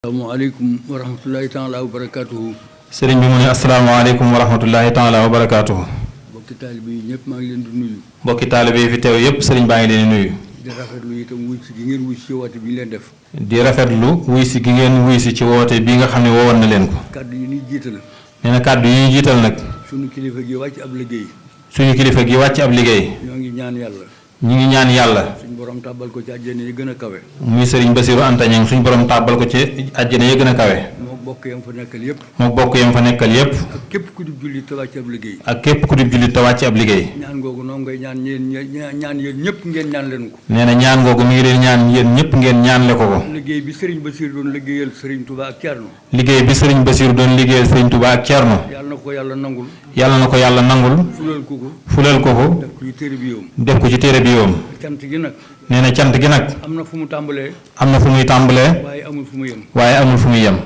asalaamaaleykum wa rahmatulahi taala wa barakaatuhu. sëriñ bi mu ne asalaamaaleykum wa rahmatulahi taala wa barakaatuhu. mbokki taalibe yi ñëpp maa ngi leen di nuyu. mbokki taalibe yi fi teew yëpp sëriñ baa ngi leen di nuyu. di rafetlu itam wuy si gi ngeen wuy si ci woote bi ñu leen def. di rafetlu wuy si gi ngeen wuy si ci woote bi nga xam ne woowoon na leen ko. kàddu yi ñuy jiital. nee na kàddu yi ñuy jiital nag. suñu kilifa gi wàcc ab liggéey. suñu kilifa gi wàcc ab liggéey. ñoo ngi ñaan yàlla. ñu ngi ñaan yàlla. suñu borom tàbbal ko ci àjjana yi gën a kawe. muy sëriñ Basiru Anta Ñaŋ suñu borom tàbbal ko ci àjjana yi gën a kawe. moo bokk yam fa nekkal yëpp. moo bokk yam fa nekkal yëpp. ak képp ku di julli te wàcc ab liggéey. ak képp ku di julli te wàcc ab liggéey. ñaan googu noonu ngay ñaan ñaan yéen ñëpp ngeen ñaan leen ko. nee na ñaan googu mi ngi leen ñaan yéen ñëpp ngeen ñaanle ko ko. liggéey bi Serigne Bassirou doon liggéeyal Serigne Touba ak Thierno. liggéey bi sëriñ Basiru doon liggéeyal sëriñ Touba ak Thierno. yàlla na ko yàlla nangul. yàlla na ko yàlla nangul. fulal ko ko. fulal ko ko. def ko ci téere bi yoom. def ko ci téere bi yoom. cant gi nag. nee na cant gi nag. am na fu mu tàmbalee. am na fu muy tàmbalee. waaye amul fu mu yem. waaye amul fu muy yem.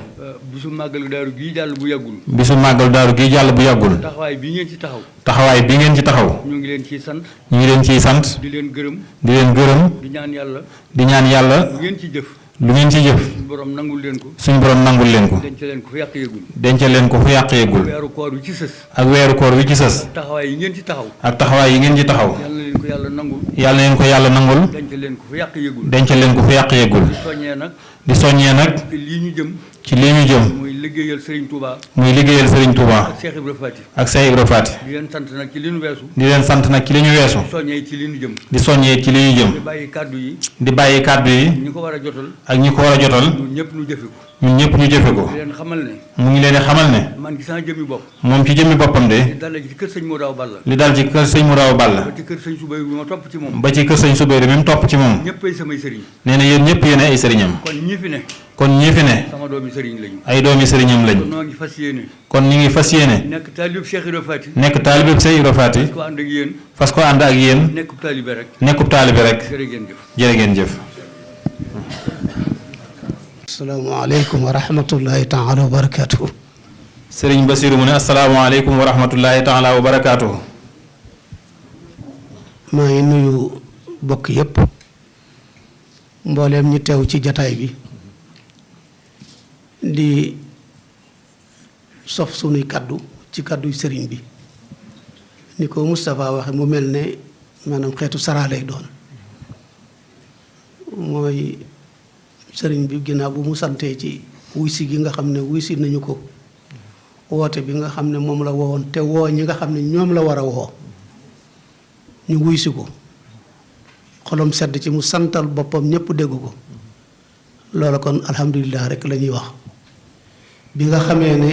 bisu màggal daaru gii jàll bu yàggul. bisu màggal daaru gi jàll bu yàggul. taxawaay bii ngeen ci taxaw. taxawaay bi ngeen ci taxaw. ñu ngi leen ciy sant. ñu ngi leen ciy sant. di leen gërëm. di leen gërëm. di ñaan yàlla. di ñaan yàlla. lu ngeen ci jëf. lu ngeen ci jëf. suñu borom nangul leen ko. suñu borom nangul leen ko. denc leen ko fu yàq yëgul. denc leen ko fu yàq yeegul. weeru koor wi ci sës. ak weeru koor wi ci sës. taxawaay yi ngeen ci taxaw. ak taxawaay yi ngeen ci taxaw. yàlla na leen ko yàlla nangul. yàlla leen ko yàlla nangul. denc leen ko fu yàq yëgul. denc leen ko fu yàq yeegul. di soññee nag. di soññee nag. te lii ñu jëm. ci lii ñu jëm. muy liggéeyal Serigne Touba. muy liggéeyal Serigne Touba. ak Cheikh Ibra Fati. ak Cheikh Ibra Fati. di leen sant nag ci li ñu weesu. di leen sant nag ci li ñu weesu. soññee ci li ñu jëm. di soññee ci li ñu jëm. di bàyyi kàddu yi. di bàyyi kàddu yi. ñi ko war a jotal. ak ñi ko war a jotal. ñun ñëpp ñu jëfe ko. ñun ñëpp ñu jëfe ko. di leen xamal ne. mu ngi leen di xamal ne. man ci sama jëmmi bopp. moom ci jëmmi boppam de. di dale ci kër sëñ Modaw Balla. li dal ci kër sëñ Mouraw Balla. ba ci kër sëñ Subay bi ma topp ci moom. ba ci kër sëñ Subéeri bi mu topp ci moom. ñëppay samay sëriñ. nee na yéen ñëpp yéen ay sëriñam. kon ñi fi ne. kon ñii fi ne. sama doomi sëriñ lañu. ay doomi sëriñam lañ. kon noo ngi fas yéene. kon ñu ngi fas yéene. nekk taalib Cheikh Ibra Fati. nekk taalibe Cheikh Ibra Fati. ko ànd ak yéen. fas ko ànd ak yéen. nekkub taalibe rek. nekkub taalibe rek. jërë ngeen jëf. jërë ngeen jëf. asalaamaaleykum wa rahmatullahi taala wa barakaatuhu. sëriñ Basiru mu ne asalaamaaleykum wa rahmatullahi taala wa barakaatuhu. maa ngi nuyu bokk yépp mbooleem ñi teew ci jataay bi di sof sunuy kaddu ci kaddu sëriñ bi ni ko Moustapha waxe mu mel ne maanaam xeetu saraa lay doon mooy sëriñ bi ginnaaw bu mu santee ci wuysi gi nga xam ne wuysi nañu ko woote bi nga xam ne moom la woowoon te woo ñi nga xam ne ñoom la war a woo ñu wuysi ko xolom sedd ci mu santal boppam ñëpp dégg ko loola kon alhamdulilah rek la ñuy wax bi nga xamee ne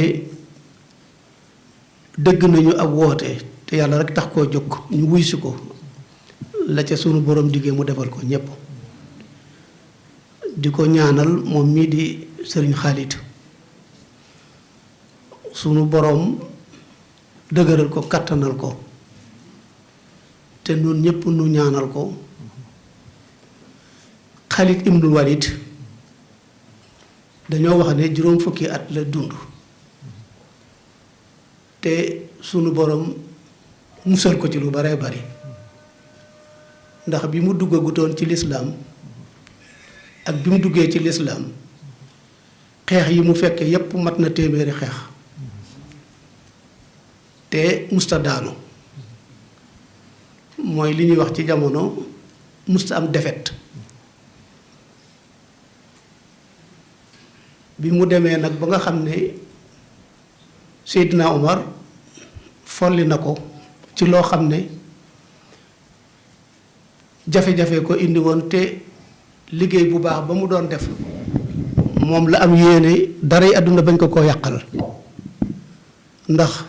dégg nañu ab woote te yàlla rek tax koo jóg ñu wuysi ko la ca sunu borom diggee mu defal ko ñëpp di ko ñaanal moom mii di sëriñ Xaalit sunu borom dëgëral ko kattanal ko te nun ñëpp nu ñaanal ko Xaalit ibnul Walid dañoo wax ne juróom fukki at la dund te sunu borom musal ko ci lu baree bari ndax bi mu duggagutoon ci lislaam ak bi mu duggee ci lislaam xeex yi mu fekke yépp mat na téeméeri xeex te musta daanu mooy li ñuy wax ci jamono musta am defet bi mu demee nag ba nga xam ne Seydina Omar folli na ko ci loo xam ne jafe-jafe ko indi woon te liggéey bu baax ba mu doon def moom la am yéene daray àdduna bañ ko koo yàqal ndax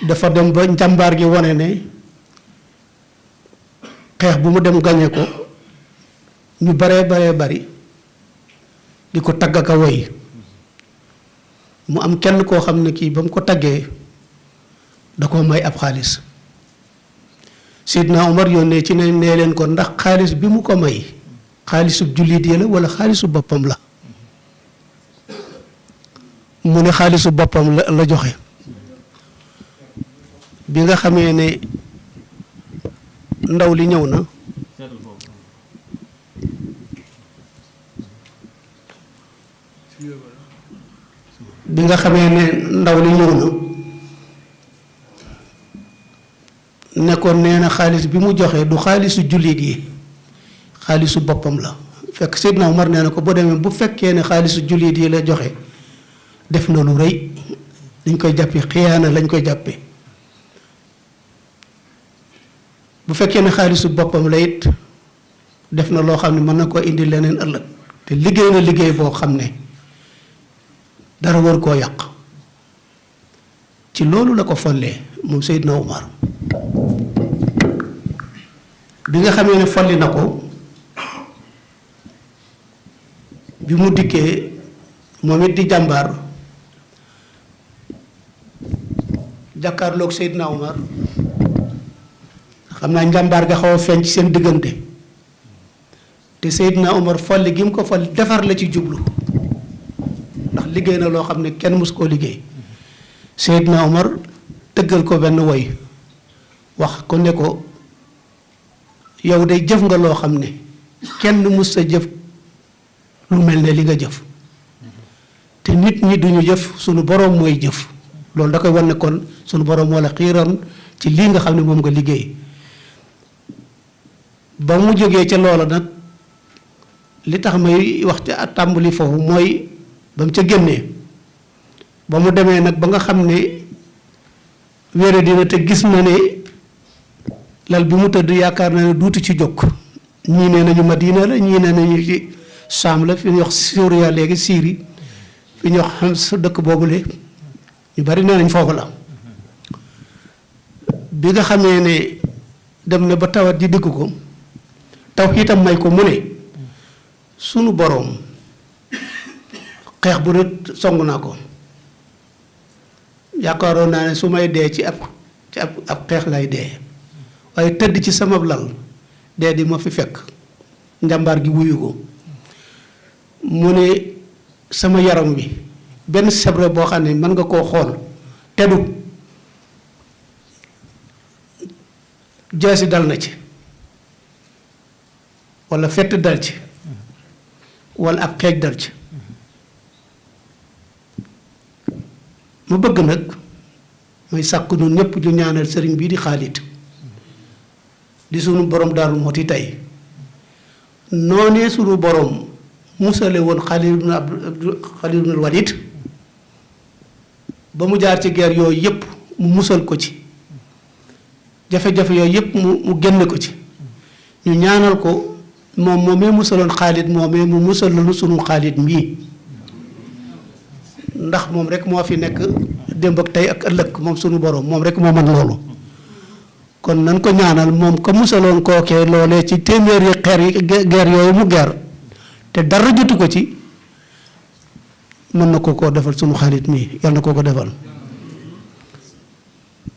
dafa dem ba njàmbaar gi wane ne xeex bu mu dem gañe ko ñu baree bari di ko tagg ak a woy mu am kenn koo xam ne kii ba mu ko taggee da koo may ab xaalis Seydina Omar yónnee ci ne nee leen ko ndax xaalis bi mu ko may xaalisub jullit yi la wala xaalisu boppam la mu ne xaalisu boppam la joxe bi nga xamee ne ndaw li ñëw na bi nga xamee ne ndaw li ñëw na nekkoon nee na xaalis bi mu joxe du xaalisu jullit yi xaalisu boppam la fekk Seydina Omar nee na ko boo demee bu fekkee ne xaalisu jullit yi la joxe def na lu rëy dañ koy jàppe xiyaana lañ koy jàppe bu fekkee ne xaalisu boppam la it def na loo xam ne mën na koo indi leneen ëllëg te liggéey na liggéey boo xam ne dara war koo yàq ci loolu la ko follee moom Seydina Omar bi nga xamee ne folli na ko bi mu dikkee moom it di jàmbaar jàkkaarloog Seydina Omar xam naa njàmbaar ga xaw a feeñ ci seen diggante te Seydina Omar folli gi mu ko folli defar la ci jublu ndax liggéey na loo xam ne kenn mus koo liggéey Seydina Omar tëggal ko benn woy wax ko ne ko yow day jëf nga loo xam ne kenn mus sa jëf lu mel ne li nga jëf te nit ñi duñu jëf sunu boroom mooy jëf loolu da koy wan ne kon sunu boroom moo la xiiroon ci lii nga xam ne moom nga liggéey ba mu jógee ca loola nag li tax may wax ca tàmbali foofu mooy ba mu ca génnee ba mu demee nag ba nga xam ne wére dina te gis na ne lal bi mu tëdd yaakaar na ne duuti ci jóg ñii nee nañu Madina la ñii nee nañu ci Saam la fi ñuy wax Suuriya léegi Syrie fi ñuy wax xam sa dëkk boobule ñu bari nee nañ foofu la bi nga xamee ne dem na ba tawat ji digg ko taw itam may ko mu ne sunu boroom xeex bu ne song naa ko yaakaaroon naa ne su may dee ci ab xeex lay dee waaye tëdd ci sama lal dee di ma fi fekk njàmbaar gi wuyu ko mu ne sama yaram wi benn sebre boo xam ne mën nga koo xool teddu jaasi dal na ci walla fett dal ci walla ab xeej dal ci mu bëgg nag mooy sàkk nun ñépp ñu ñaanal sëriñ bii di Xaalit di sunu borom Daaru Muxti tey noonee sunu borom musale woon Xaalid ibnul Walid ba mu jaar ci guerre yooyu yépp mu musal ko ci jafe-jafe yooyu yépp mu génne ko ci ñu ñaanal ko moom moomee musaloon Xaalid moomee mu musal lu sunu Xaalid mii ndax moom rek moo fi nekk démb ak tey ak ëllëg moom sunu borom moom rek moo man loolu kon nan ko ñaanal moom ko musaloon kookee loolee ci téeméeri xeer yi guerre yooyu mu guerre te dara jotu ko ci mën na ko defal sunu Xaalit mii yal na ko defal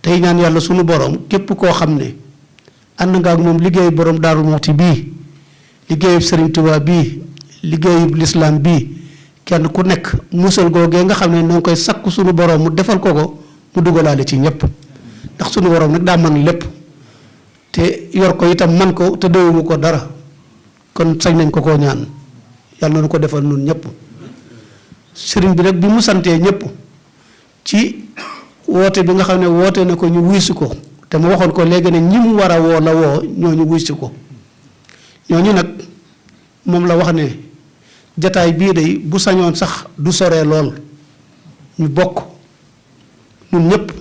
tey ñaan yàlla sunu borom képp koo xam ne ànd nga ak moom liggéeyu borom Daaru Muxti bii liggéeyub Sëriñ Tuubaa bii liggéeyub lislaam bii kenn ku nekk musal googee nga xam ne noo ngi koy sakku sunu borom mu defal ko mu dugalaale ci ñépp ndax sunu borom nag daa man lépp te yor ko itam man ko te doyumu ko dara kon sañ nañ ko koo ñaan yàlla na ko defal nun ñépp sëriñ bi nag bi mu santee ñépp ci woote bi nga xam ne woote na ko ñu wuysi ko te ma waxoon ko léegi ne ñi mu war a woo la woo ñooñu wuysi ko ñooñu nag moom la wax ne jataay bii day bu sañoon sax du soree lool ñu bokk ñun ñépp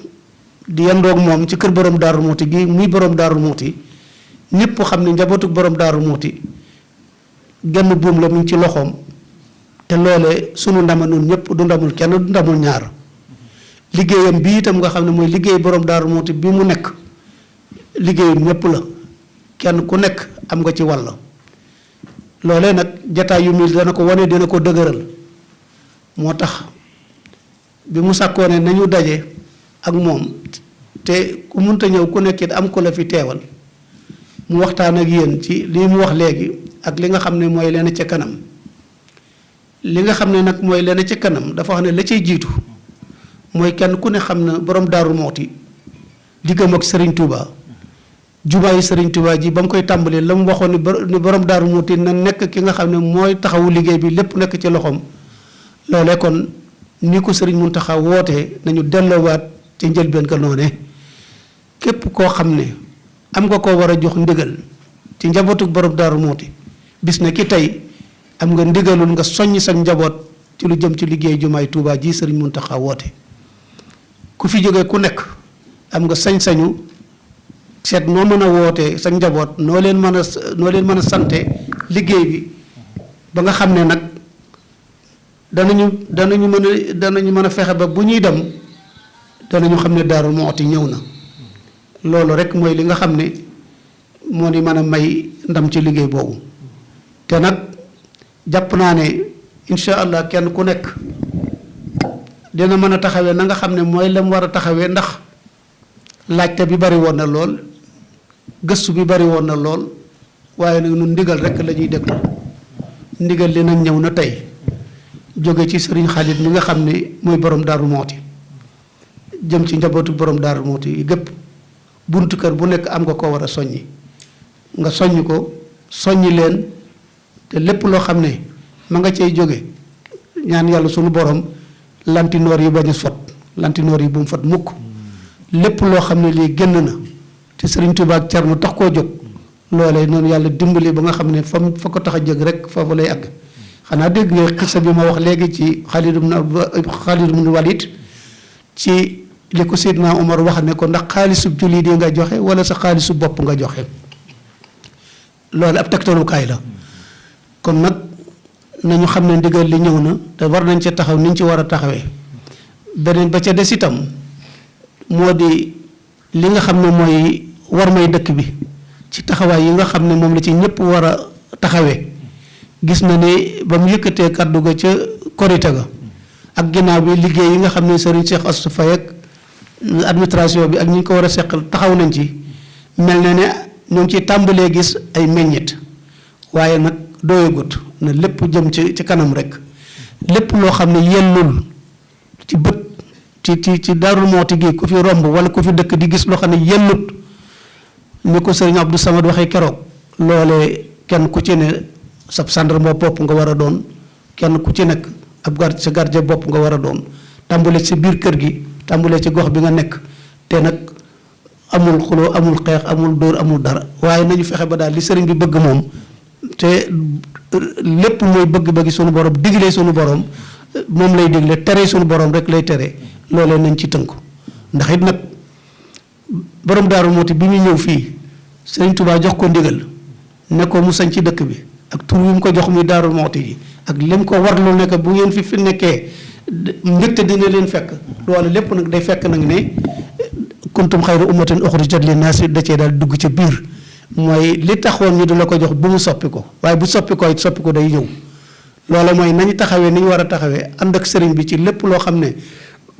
di yandoog moom ci kër borom Daaru Muxti gi muy borom Daaru Muxti ñépp xam ne njabootu borom Daaru Muxti genn buum la mu ngi ci loxoom te loole sunu ndama nun ñépp du ndamul kenn du ndamul ñaar liggéeyam bii itam nga xam ne mooy liggéey borom Daaru Muxti bi mu nekk liggéeyam ñépp la kenn ku nekk am nga ci wàll loolee nag jataay yu mil dana ko wane dina ko dëgëral moo tax bi mu sàkkoo ne nañu daje ak moom te ku munta ñëw ku nekkit am ko la fi teewal mu waxtaan ak yéen ci lii mu wax léegi ak li nga xam ne mooy leen ca kanam li nga xam ne nag mooy leen ca kanam dafa wax ne la cay jiitu mooy kenn ku ne xam na borom Daaru Muxti diggam ak Serigne Touba jumaayu Serigne Touba ji ba mu koy tàmbalee la mu waxoon ni borom Daaru Muxti na nekk ki nga xam ne mooy taxawu liggéey bi lépp nekk ci loxoom loolee kon ni ko sëriñ Muntaxa wootee nañu delloowaat ci njëlbeen ka noone képp koo xam ne am nga koo war a jox ndigal ci njabootuk borom Daaru Muxti bis na ki tey am nga ndigalul nga soññ sa njaboot ci lu jëm ci liggéey jumaay Tuubaa ji sëriñ Muntaxa woote ku fi jógee ku nekk am nga sañ-sañu seet noo mën a wootee sa njaboot noo leen mën a sante liggéey bi ba nga xam ne nag danañu mën a fexe ba bu ñuy dem danañu xam ne Daaru Muxti ñëw na loolu rek mooy li nga xam ne moo ni mën a may ndam ci liggéey boobu te nag jàpp naa ne incha allah kenn ku nekk dina mën a taxawee na nga xam ne mooy la mu war a taxawee ndax laajte bi bari woon na lool gëstu bi bari woon na lool waaye nag ñun ndigal rek la ñuy déglu ndigal li nag ñëw na tey jóge ci sëriñ Xaalit mi nga xam ne mooy borom Daaru Muxti jëm ci njabootu borom Daaru Muxti yi gépp buntu kër bu nekk am nga ko war a soññi nga soññ ko soññi leen te lépp loo xam ne ma nga cay jóge ñaan yàlla sunu borom lantinoor yi bañ a fot lantinoor yi bu mu fot mukk lépp loo xam ne lii génn na te Sëriñ Tuubaa ak Cerno tax koo jóg loolee noonu yàlla dimbali ba nga xam ne fa ko tax a jóg rek foofu lay àgg xanaa dégg nga xisa bi ma wax léegi ci Xaalid ibn Walid ci li ko Seydina Omar wax ne ko ndax xaalisub jullit yi nga joxe wala sa xaalisu bopp nga joxe loolu ab tegtalukaay la kon nag nañu xam ne ndigal li ñëw na te war nañ ca taxaw niñ ci war a taxawee beneen ba ca des itam moo di li nga xam ne mooy war may dëkk bi ci taxawaay yi nga xam ne moom la ci ñëpp war a taxawee gis na ne ba mu yëkkatee kàddu ga ca korite ga ak ginnaaw bi liggéey yi nga xam ne Serigne Cheikh Astou Faye ak administration bi ak ñi ko war a seqal taxaw nañ ci mel na ne ñoo ngi ciy tàmbalee gis ay meññit waaye nag doyagut na lépp jëm ci kanam rek lépp loo xam ne yellul ci bët ci Daaru Muxti gi ku fi romb wala ku fi dëkk di gis loo xam ne yellut ni ko Serigne Abdou Samad waxee keroog loolee kenn ku ci ne sab gendarme bopp nga war a doon kenn ku ci nekk ab sa gardien bopp nga war a doon tàmbale ci biir kër gi tàmbale ci gox bi nga nekk te nag amul xuloo amul xeex amul dóor amul dara waaye nañu fexe ba daal li sëriñ bi bëgg moom te lépp mooy bëgg-bëggi sunu borom diglee sunu borom moom lay digle tere sunu borom rek lay tere loolee nañ ci tënku ndax it nag borom Daaru Muxti bi muy ñëw fii Sëriñ Tuubaa jox ko ndigal ne ko mu sañ ci dëkk bi ak tur wi mu ko jox muy Daaru Muxti yi ak lim ko warlu nekk bu ngeen fi nekkee mbégte dina leen fekk loolu lépp nag day fekk nag ne kuntum xayra ummatin uxrijat linnaasi da cee daal dugg ca biir mooy li taxoon ñu di la ko jox bu mu soppi ko waaye bu soppi ko it soppi ko day ñëw loola mooy nañu taxawee ni ñu war a taxawee ànd ak sëriñ bi ci lépp loo xam ne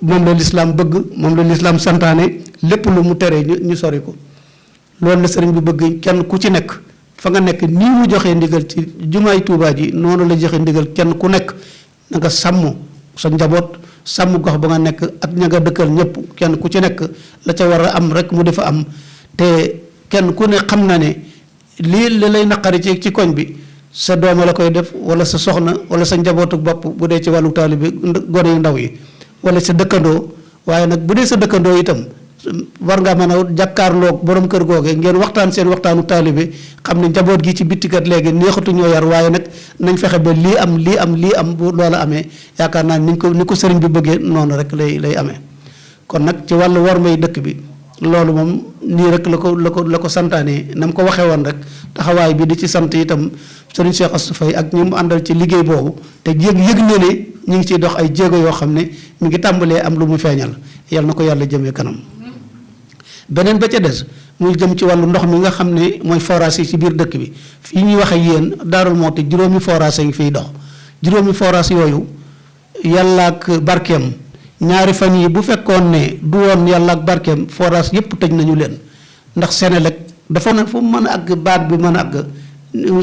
moom la lislaam bëgg moom la lislaam santaane lépp lu mu teree ñu sori ko loolu la sëriñ bi bëgg kenn ku ci nekk fa nga nekk nii mu joxee ndigal ci jumaay Tuubaa ji noonu la joxe ndigal kenn ku nekk na nga sàmm sa njaboot sàmm gox ba nga nekk ak ña nga dëkkal ñëpp kenn ku ci nekk la ca war a am rek mu defa am te kenn ku ne xam na ne lii li lay naqari ci koñ bi sa dooma la koy def wala sa soxna wala sa njabootu bopp bu dee ci wàllu taalibe gone yu ndaw yi wala sa dëkkandoo waaye nag bu dee sa dëkkandoo itam war nga mën a jàkkaarloog borom kër googe ngeen waxtaan seen waxtaanu taalibe xam ne njaboot gi ci bittikat léegi neexatu ñoo yar waaye nag nañ fexe ba lii am bu loola amee yaakaar naa ni ko sëriñ bi bëggee noonu rek lay amee kon nag ci wàllu war may dëkk bi loolu moom nii rek la ko santaane na mu ko waxee woon rek taxawaay bi di ci sant itam sëriñ Cheikh Astou Faye ak ñi mu àndal ci liggéey boobu te yëg na ne ñu ngi ciy dox ay jéego yoo xam ne mi ngi tàmbalee am lu mu feeñal yal na ko yàlla jëmee kanam beneen ba ca des muy jëm ci wàllu ndox mi nga xam ne mooy forage yi ci biir dëkk bi fii ñuy wax ak yéen Daaru Muxti juróomi forage yi fiy dox juróomi forage yooyu yàlla ak barkeem ñaari fan yi bu fekkoon ne du woon yàlla ak barkeem forage yépp tëj nañu leen ndax Senelec dafa ne fu mën a àgg baat bi mën a àgg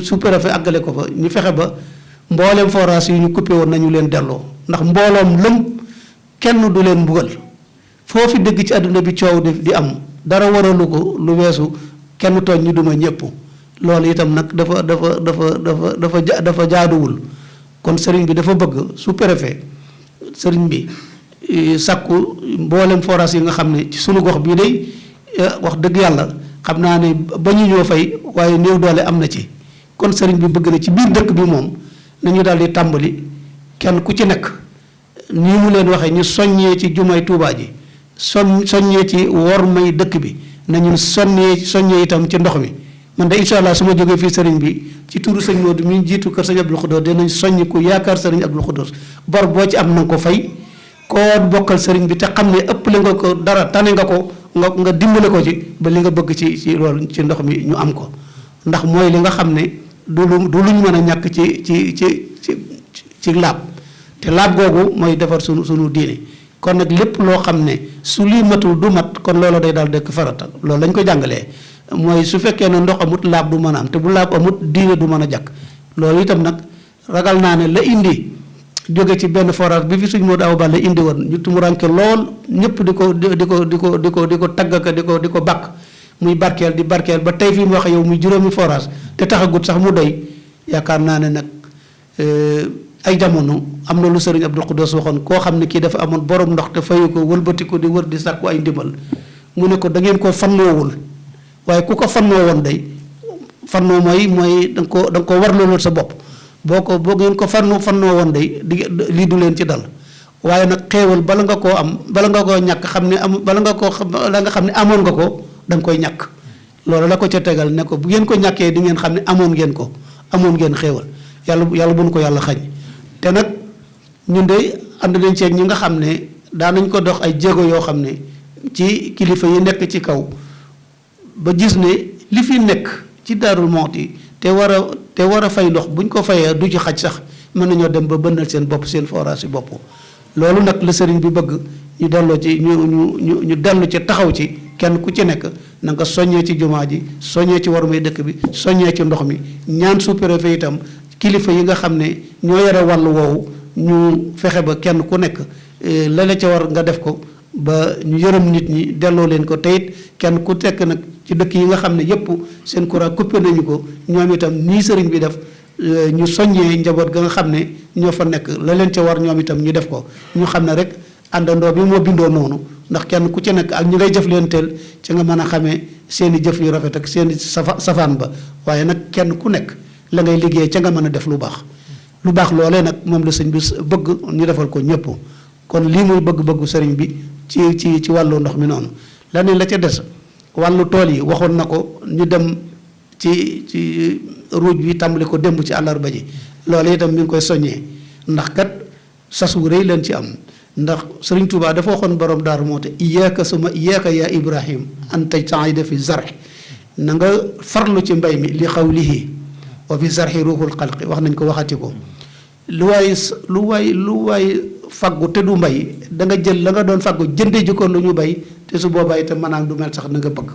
sous-préfet àggale ko fa ñu fexe ba mbooleem forage yi ñu coupé woon nañu leen delloo ndax mbooloom lëm kenn du leen mbugal foofu dégg ci àdduna bi coow di am dara waralu ko lu weesu kenn tooñ ñu duma ñëpp loolu itam nag dafa jaaduwul kon sëriñ bi dafa bëgg sous-préfet sëriñ bi sàkku mboolem forage yi nga xam ne ci sunu gox bii day wax dëgg yàlla xam naa ne ba ñu ñoo fay waaye néew doole am na ci kon sëriñ bi bëgg na ci biir dëkk bi moom nañu daal di tàmbali kenn ku ci nekk nii mu leen waxee ñu soññee ci jumay Tuubaa ji soññee ci wormay dëkk bi nañu soññee itam ci ndox mi man de incha allah su ma jógee fii sëriñ bi ci turu sëñ Modou mi jiitu kër sëñ Abdou Khoudoss dinañ soññ ku yaakaar sëriñ Abdou Khoudoss bor boo ci am na nga ko fay koo bokkal sëriñ bi te xam ne ëppale nga ko dara tane nga ko nga dimbale ko ci ba li nga bëgg ci loolu ci ndox mi ñu am ko ndax mooy li nga xam ne du luñ mën a ñàkk ci laab te laab googu mooy defar sunu diine kon nag lépp loo xam ne su lii matul du mat kon loolu day daal dëkk farata loolu lañ ko jàngalee mooy su fekkee ne ndox amut laab du mën a am te bu laab amut diine du mën a jàkk loolu itam nag ragal naa ne la indi jóge ci benn forage bi fi suñ Modou Awa Balla indi woon ñu tumuranke lool ñëpp di ko taggaka di ko bàkk muy barkeel di barkeel ba tey fii mu wax yow muy juróomi forage te taxagut sax mu doy yaakaar naa ne nag ay jamono am na lu sëriñ Abdou Khoudoss waxoon koo xam ne kii dafa amoon borom ndox te fayu ko wëlbati ko di wër di sàkku ay ndimbal mu ne ko da ngeen koo fannoowul waaye ku ko fannoo woon day fannoo mooy da nga ko war loolu sa bopp boo ngeen ko fannoo woon day lii du leen ci dal waaye nag xéewal bala nga koo am bala nga koo ñàkk xam ne bala nga xam ne amoon nga ko da nga koy ñàkk loolu la ko ca tegal ne ko bu ngeen ko ñàkkee di ngeen xam ne amoon ngeen xéewal yàlla bu nu ko yàlla xañ te nag ñun de ànd nañ ceeg ñi nga xam ne daanañ ko dox ay jéego yoo xam ne ci kilifa yi nekk ci kaw ba gis ne li fi nekk ci Daarul Muxti te war a fay ndox buñ ko fayee du ci xaj sax mën nañoo dem ba bënnal seen bopp seen forage yi bopp loolu nag la sëriñ bi bëgg ñu delloo ci ñu dellu ci taxaw ci kenn ku ci nekk na nga soññee ci jumaa ji soññee ci war may dëkk bi soññee ci ndox mi ñaan sous-préfet itam kilifa yi nga xam ne ñoo yore wàllu woowu ñu fexe ba kenn ku nekk la ca war nga def ko ba ñu yërëm nit ñi delloo leen ko te it kenn ku tekk nag ci dëkk yi nga xam ne yépp seen courant coupé nañu ko ñoom itam nii sëriñ bi def ñu soññee njaboot ga nga xam ne ñoo fa nekk la leen ca war ñoom itam ñu def ko ñu xam ne rek àndandoo bi moo bindoo noonu ndax kenn ku ci nekk ak ñi ngay jëf leen teel ci nga mën a xamee seeni jëf yu rafet ak seeni safaan ba waaye nag kenn ku nekk la ngay liggéey ca nga mën a def lu baax loolee nag moom la sëñ bi bëgg ñu defal ko ñëpp kon lii muy bëgg-bëggu sëriñ bi ci wàllu ndox mi noonu leneen la ca des wàllu tool yi waxoon na ko ñu dem ci ruuj bi tàmbali ko démb ci àllarba ji loolu itam mi ngi koy soññee ndax kat sas wu rëy leen ci am ndax sëriñ Tuubaa dafa waxoon borom Daaru Muxti iyaaka suma iyaaka yaa Ibrahim an tajtahida fi zar'i na nga farlu ci mbay mi li xawlihi wa fi zar'i ruuxul xalqi wax nañ ko waxati ko lu waay faggu te du mbay da nga jël la nga doon faggu jënde ji ko lu ñu bay te su boobaa itam maanaam du mel sax na nga bëgg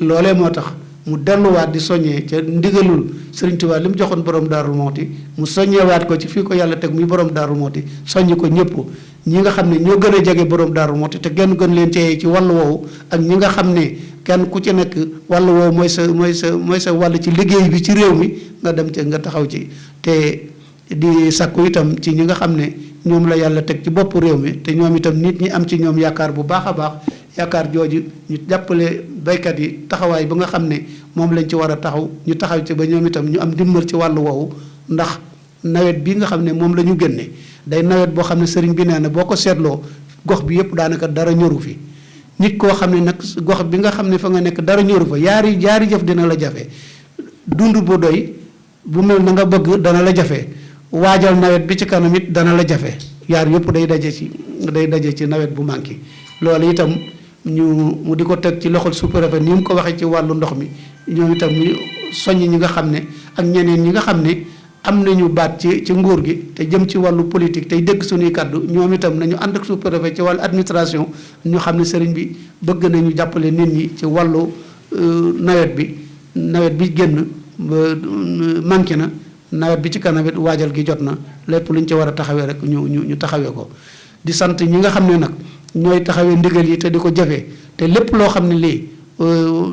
loolee moo tax mu delluwaat di soññee ca ndigalul Sëriñ Tuubaa li mu joxoon borom Daaru Muxti mu soññewaat ko ci fii ko yàlla teg muy borom Daaru Muxti soññ ko ñëpp ñi nga xam ne ñoo gën a jege borom Daaru Muxti te gën leen cee ci wàllu woowu ak ñi nga xam ne kenn ku ci nekk wàllu woowu mooy sa wàll ci liggéey bi ci réew mi nga dem ci nga taxaw ci te di sakku itam ci ñi nga xam ne ñoom la yàlla teg ci bopp réew mi te ñoom itam nit ñi am ci ñoom yaakaar bu baax a baax yaakaar jooju ñu jàppale baykat yi taxawaay ba nga xam ne moom lañ ci war a taxaw ñu taxaw ci ba ñoom itam ñu am dimbal ci wàllu woowu ndax nawet bi nga xam ne moom la ñu génne day nawet boo xam ne sëriñ bi nee na boo ko seetloo gox bi yëpp daanaka dara ñoru fi nit koo xam ne nag gox bi nga xam ne fa nga nekk dara ñoru fa jaari jëf dina la jafe dund bu doy bu mel na nga bëgg dana la jafe waajal nawet bi ci kanam it dana la jafe yaar yëpp day daje ci nawet bu manqué loolu itam mu di ko teg ci loxol sous-préfet ni mu ko waxee ci wàllu ndox mi ñoom itam ñu soññ ñi nga xam ne ak ñeneen ñi nga xam ne am nañu baat ci nguur gi te jëm ci wàllu politique tey dégg suñuy kàddu ñoom itam nañu ànd ak sous-préfet ci wàllu administration ñu xam ne sëriñ bi bëgg nañu jàppale nit ñi ci wàllu nawet bi génn manqué na nawet bi ci kanam it waajal gi jot na lépp lu ñu ci war a taxawee rek ñu taxawee ko di sant ñi nga xam ne nag ñooy taxawee ndigal yi te di ko jëfee te lépp loo xam ne lii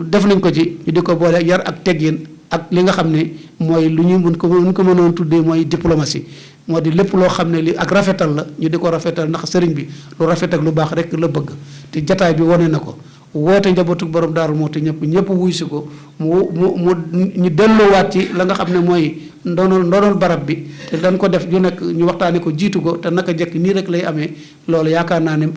def nañ ko ci ñu di ko boole yar ak teggin ak li nga xam ne mooy lu ñu mun ko mënoon tuddee mooy diplomatie moo di lépp loo xam ne li ak rafetal la ñu di ko rafetal ndax sëriñ bi lu rafet ak lu baax rek la bëgg te jataay bi wane na ko woote njabootu borom Daaru Muxti ñëpp wuy si ko mu ñu delloowaat ci la nga xam ne mooy ndonol barab bi te dañ ko def ñu nekk ñu waxtaane ko jiitu ko te naka jekk nii rek lay amee loolu yaakaar naa ne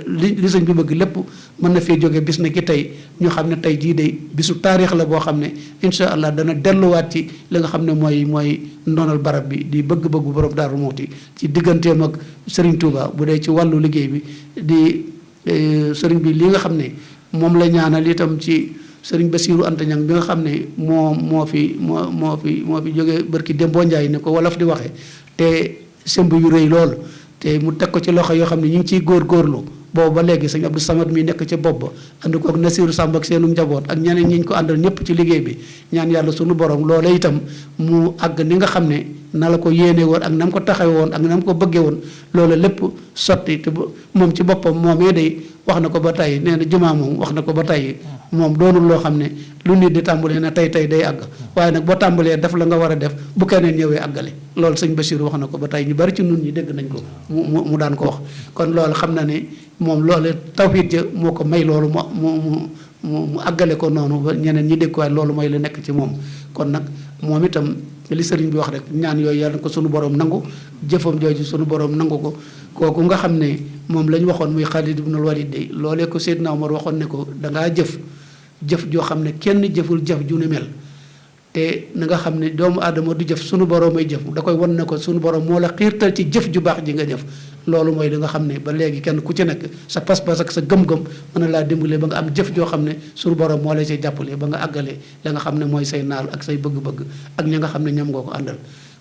li sëñ bi bëgg lépp mën na fee jóge bis na ki tey ñu xam ne tey jii day bisu taarix la boo xam ne incha allah dana delluwaat ci li nga xam ne mooy ndonal barab bi di bëgg-bëggu borom Daaru Muxti ci digganteem ak Serigne Touba bu dee ci wàllu liggéey bi di sëriñ bi li nga xam ne moom la ñaanal itam ci sëriñ Basiiru Anta Ñaŋ bi nga xam ne moo fi jóge barki Dembo Njaay ne ko wolof di waxe te sëmb yu rëy lool te mu teg ko ci loxo yoo xam ne ñu ngi ciy góorgóorlu boobu ba léegi sëñ Abdou Samad mi nekk ca bopp ba ànd ko ak Nasiru Sàmb ak seenu njaboot ak ñeneen ñi ñu ko àndal ñëpp ci liggéey bi ñaan yàlla sunu borom loola itam mu àgg ni nga xam ne na la ko yéene woon ak na mu ko taxawe woon ak na mu ko bëggee woon loola lépp sotti te moom ci boppam moomee day wax na ko ba tey nee na jumaa moom wax na ko ba tey moom doonul loo xam ne lu nit di tàmbalee na tey day àgg waaye nag boo tàmbalee def la nga war a def bu keneen ñëwee àggale loolu sëñ Bachir wax na ko ba tey ñu bari ci nun ñi dégg nañ ko mu daan ko wax kon loolu xam na ne moom loolu tawhiid ja moo ko may loolu mu àggale ko noonu ba ñeneen ñi dégg ko waaye loolu mooy la nekk ci moom kon nag moom itam li sëriñ bi wax rek ñaan yooyu yàlla na ko sunu borom nangu jëfam jooju sunu borom nangu ko kooku nga xam ne moom la ñu waxoon muy Xaalid ibnul Walid de loolee ko Seydina Omar waxoon ne ko dangaa jëf joo xam ne kenn jëful jëf ju ni mel te na nga xam ne doomu aadama du jëf sunu borom ay jëf da koy wan ne ko sunu borom moo la xiirtal ci jëf ju baax ji nga jëf loolu mooy li nga xam ne ba léegi kenn ku ci nekk sa pas-pas ak sa gëm-gëm mën na laa dimbale ba nga am jëf joo xam ne sunu borom moo lay say jàppale ba nga àggale la nga xam ne mooy say naal ak say bëgg-bëgg ak ñi nga xam ne ñoom nga ko àndal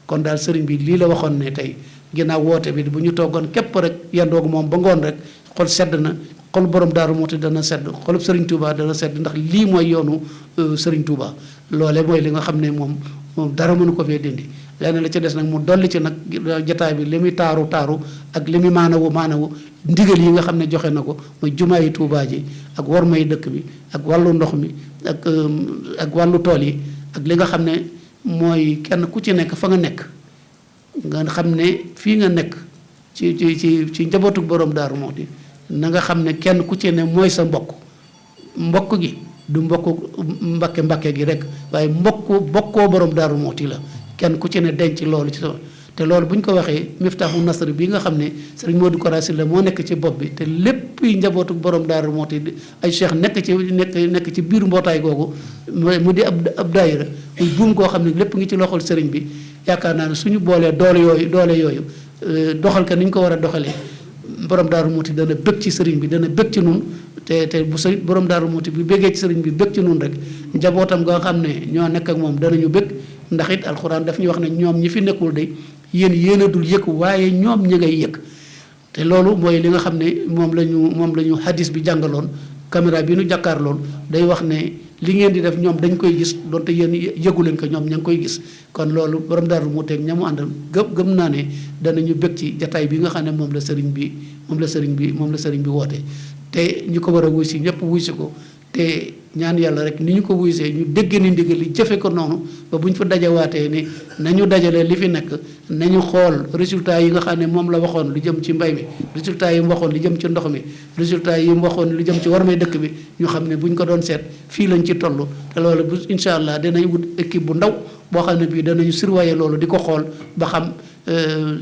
kon daal sëriñ bi lii la waxoon ne tey ginnaaw woote bi bu ñu toogoon képp rek yendoogu moom ba ngoon rek xol sedd na xol borom Daaru Muxti dana sedd xolub Serigne Touba dana sedd ndax lii mooy yoonu Serigne Touba loole mooy li nga xam ne moom dara mënu ko fee dindi leneen la ci des nag mu dolli ci nag jataay bi li muy taaru ak li muy maanawu ndigal yi nga xam ne joxe na ko muy jumaayi Touba ji ak wormay dëkk bi ak wàllu ndox mi ak wàllu tool yi ak li nga xam ne mooy kenn ku ci nekk fa nga nekk nga xam ne fii nga nekk ci njabootu borom Daaru Muxti na nga xam ne kenn ku ci ne mooy sa mbokk gi du mbakke gi rek waaye bokkoo borom Daaru Muxti la kenn ku ci ne denc loolu ci te loolu bu ñu ko waxee Miftaahu Nasr bi nga xam ne Sëriñ Modou Kara Sylla moo nekk ci bopp bi te lépp njabootu borom Daaru Muxti ay cheikh nekk ci biir mbootaay googu mu di ab daayira muy buum koo xam ne lépp ngi ci loxol sëriñ bi yaakaar naa ne suñu boolee doole yooyu doxal ko ni ñu ko war a doxalee borom Daaru Muxti dana bëgg ci sëriñ bi dana bëgg ci nun te bu sëriñ borom Daaru Muxti bi bëggee ci sëriñ bi bëgg ci nun rek njabootam nga xam ne ñoo nekk ak moom danañu bëgg ndax it alxuraan daf ñu wax ne ñoom ñi fi nekkul de yéen a dul yëg waaye ñoom ñi ngay yëg te loolu mooy li nga xam ne moom la ñu hadis bi jàngaloon caméra bi nu jàkkaar lool day wax ne li ngeen di def ñoom dañ koy gis donte yéen yëgu leen ko ñoom ña ngi koy gis kon loolu borom Daaru Muxti ak ñamu àndal gëm naa ne danañu bëgg ci jataay bi nga xam ne moom la sëriñ bi woote te ñu ko war a wuy si ñëpp wuy si ko te ñaan yàlla rek ni ñu ko wuysee ñu dégg ni ndigal li jëfe ko noonu ba bu ñu fa dajawaatee ni nañu dajale li fi nekk nañu xool résultat yi nga xam ne moom la waxoon lu jëm ci mbay mi résultat yi mu waxoon lu jëm ci ndox mi résultat yi mu waxoon lu jëm ci warmay dëkk bi ñu xam ne bu ñu ko doon seet fii lañ ci toll te loolu bu incha allah dinañ wut équipe bu ndaw boo xam ne bii danañu surveiller loolu di ko xool ba xam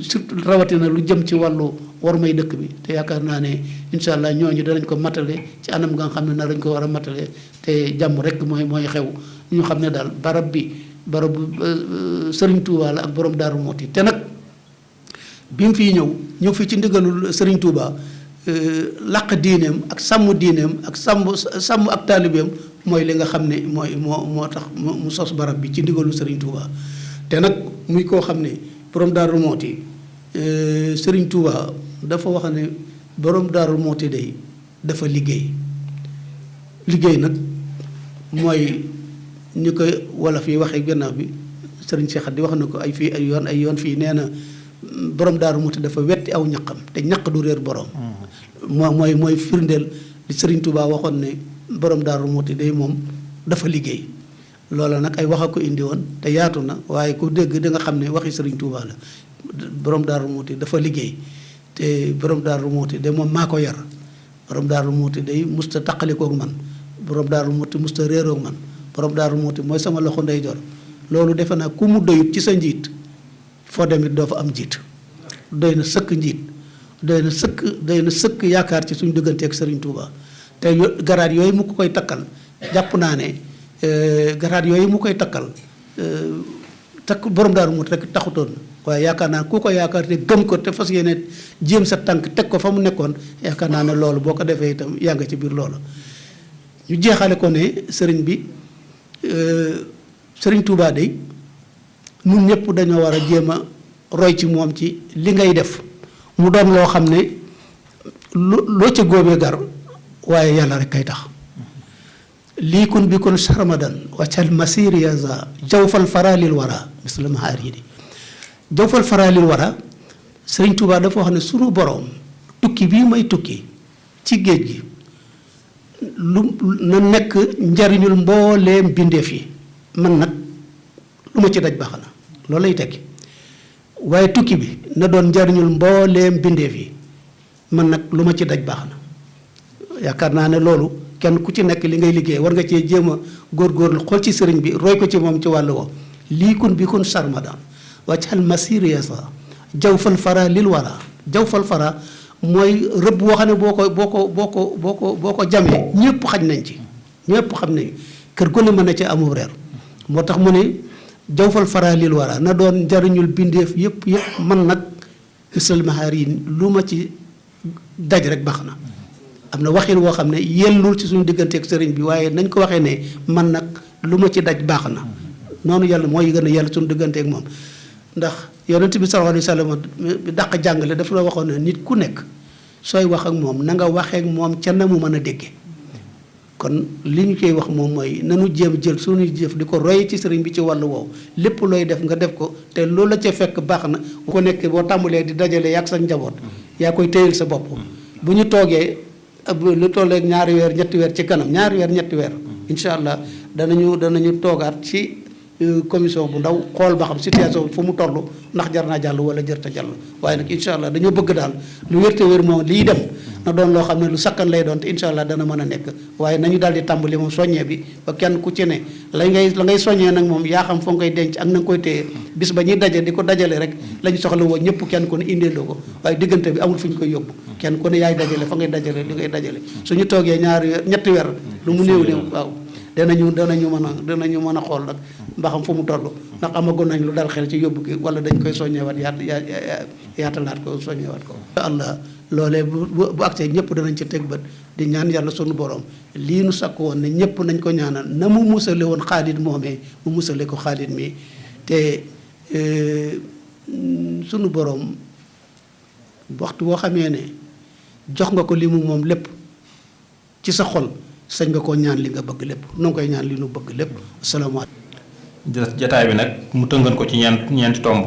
surtout rawatina lu jëm ci wàllu warmay dëkk bi te yaakaar naa ne incha allah ñooñu danañ ko matale ci anam nga xam ne na dañ ko war a matale te jàmm rek mooy xew ñu xam ne daal barabu Serigne Touba la ak borom Daaru Muxti te nag bi mu fii ñëw fii ci ndigalul Serigne Touba làq diineem ak sàmm diineem ak sàmm ak taalibeem mooy li nga xam ne moo tax mu sos barab bi ci ndigalul Serigne Touba te nag muy koo xam ne borom Daaru Muxti Serigne Touba dafa wax ne borom Daaru Muxti day dafa liggéey nag mooy ñu ko wolof yi waxee gannaaw bi Serigne Cheikh di wax na ko ay yoon fii nee na borom Daaru Muxti dafa wetti aw ñaqam te ñaq du réer borom. mooy firndeel li Serigne Touba waxoon ne borom Daaru Muxti day moom dafa liggéey loola nag ay wax a ko indi woon te yaatu na waaye ku dégg da nga xam ne waxi Serigne Touba la borom Daaru Muxti dafa liggéey te borom Daaru Muxti de moom maa ko yar borom Daaru Muxti day musta taqalikoog man borom Daaru Muxti musta réeroog man borom Daaru Muxti mooy sama loxo ndeyjoor loolu defe naa ku mu doyut ci sa njiit foo demit doo fa am njiit doy na sëkk njiit doy na sëkk yaakaar ci suñu digganteeg Serigne Touba te garaat yooyu mu ko koy takkal jàpp naa ne garaat yooyu mu koy takkal takk borom Daaru Muxti rek taxutoon na waaye yaakaar naa ku ko yaakaar te gëm ko te fas yéene jéem sa tànk teg ko fa mu nekkoon yaakaar naa ne loolu boo ko defee itam yaa nga ci biir loolu ñu jeexale ko ne sëriñ bi Sëriñ Touba day ñun ñëpp dañoo war a jéem a roy ci moom ci li ngay def mu doon loo xam ne loo ca góobee gar waaye yàlla rek kay tax lii kun bi kun sarmadan waccal masiriya za jawfal faralil wara misla mahaar yi di jawfal faralil wara Sëriñ Touba dafa wax ne sunu boroom tukki bii may tukki ci géej gi lu na nekk njariñul mbooleem bindeef yi man nag lu ma ci daj baax na loolu lay tekki waaye tukki bi na doon njariñul mbooleem bindeef yi man nag lu ma ci daj baax na yaakaar naa ne loolu kenn ku ci nekk li ngay liggéey war nga cee jéem a góorgóorlu xool ci sëriñ bi roy ko ci moom ci wàllu woo lii kun bi kun sarmadan waccal masiriasa jawfal fara lil wara jawfal fara mooy rëbb boo xam ne boo ko jamee ñëpp xaj nañ ci ñëpp xam nañ kër gu ne mën na ci amul reer moo tax mu ne jawfal faralil wara na doon njariñul bindeef yëpp man nag misal mahaar yi lu ma ci daj rek baax na am na waxin woo xam ne yellul ci suñu digganteeg sëriñ bi waaye nañ ko waxee ne man nag lu ma ci daj baax na noonu yàlla mooy gën a yàlla suñu digganteeg moom ndax yonent bi sallallahu alayhi wa sallam bi dàq jàngale dafa la waxoon ne nit ku nekk sooy wax ak moom na nga waxee ak moom ca na mu mën a dégge kon li ñu koy wax moom mooy nanu jéem jël suñuy jëf di ko roy ci sëriñ bi ci wàllu woowu lépp looy def nga def ko te loolu la ca fekk baax na ko nekk boo tàmbalee di dajale yàgg sa njaboot yaa koy téyel sa bopp bu ñu toogee lu tolleeg ñaari weer ñetti weer ci kanam ñaari weer ñetti weer incha allah danañu toogaat ci commission bu ndaw xool ba xam situation fu mu toll ndax jar naa jàll wala jërta jàll waaye nag incha allah dañoo bëgg daal lu wérte wér moom lii dem na doon loo xam ne lu sakkan lay doon te incha allah dana mën a nekk waaye nañu daal di tàmbali moom soññee bi ba kenn ku ci ne la ngay soññee nag moom yaa xam foo ngay denc ak na nga koy téye bis ba ñuy daje di ko dajale rek lañ soxla woo ñëpp kenn ku ne indeendoo ko waaye diggante bi amul fu ñu koy yóbbu kenn ku ne yaay dajale fa ngay dajale li ngay dajale suñu toogee ñaari weer ñetti weer lu mu néew waaw danañu mën a xool nag ba xam fu mu toll ndax amagoon nañ lu dal xel ci yóbbu gi wala dañ koy soññewaat yaatalaat ko soññewaat ko Allah loolee bu agsee ñëpp danañ ci teg bët di ñaan yàlla sunu borom lii nu sakk woon ne ñëpp nañ ko ñaanal na mu musale woon Xaalid moomee mu musale ko Xaalid mi te sunu borom waxtu boo xamee ne jox nga ko li mu moom lépp ci sa xol sañ nga koo ñaan li nga bëgg lépp nu ngi koy ñaan li nu bëgg lépp asalaamaaleykum. jataay bi nag mu tëngan ko ci ñeenti tomb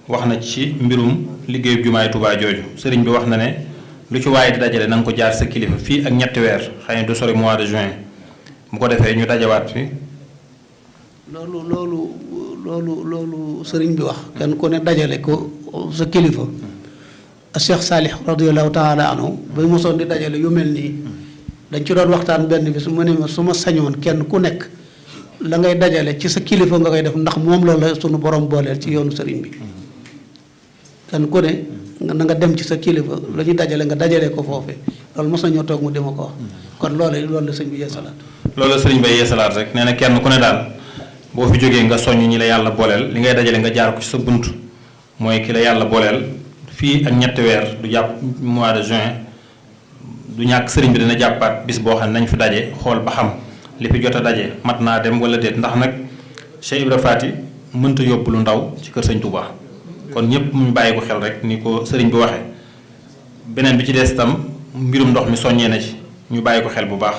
wax na ci mbirum liggéeyu jumaay Tuubaa jooju sëriñ bi wax na ne lu ci waaye di dajale na nga ko jaar sa kilifa fii ak ñetti weer xëy na du sori mois de juin bu ko defee ñu dajawaat fi. loolu sëriñ bi wax kenn ku ne dajale ko sa kilifa. Cheikh Salih radiyallahu taala anhu ba mosoon di dajale yu mel nii dañ ci doon waxtaan benn bi su ma ne ma su ma sañoon kenn ku nekk la ngay dajale ci sa kilifa nga koy def ndax moom loolu la sunu borom booleel ci yoonu sëriñ bi kenn ku ne na nga dem ci sa kilifa la ñuy dajale nga dajale ko foofee loolu mos nañoo toog mu dema ko wax kon loolu la sëñ bi yeesalaat. loolu la sëriñ bay yeesalaat rek nee na kenn ku ne daal boo fi jógee nga soññ ñi la yàlla booleel li ngay dajale nga jaar ko ci sa bunt mooy ki la yàlla booleel fii ak ñetti weer du jàpp mois de juin du ñàkk sëriñ bi dina jàppaat bis boo xam ne nañ fi daje xool ba xam li fi jot a daje mat naa dem wala déet ndax nag Cheikh Ibra Faty mënta yóbbu lu ndaw ci kër sëñ Touba kon ñëpp mu bàyyi ko xel rek ni ko sëriñ bi waxee beneen bi ci des itam mbirum ndox mi soññee na ci ñu bàyyi ko xel bu baax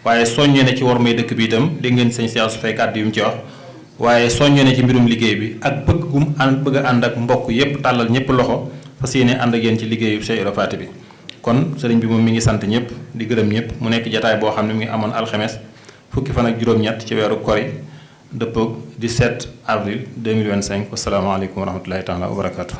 waaye soññee na ci war may dëkk bi itam dégg ngeen sëñ Cheikh su fay kàddu yu mu ci wax waaye soññee na ci mbirum liggéey bi ak bëgg a ànd ak mbokk yépp tàllal ñëpp loxo fas yéene ànd ak yéen ci liggéeyu Cheikh Ibra Faty bi kon sëriñ bi moom mi ngi sant ñëpp di gërëm ñëpp mu nekk jataay boo xam ne mi ngi amoon alxames fukki fan ak juróom-ñett ci weeru kori dëppoog 17 avril 2025 wasalaamaaleykum wa rahmatullahi taala wa barakaatu.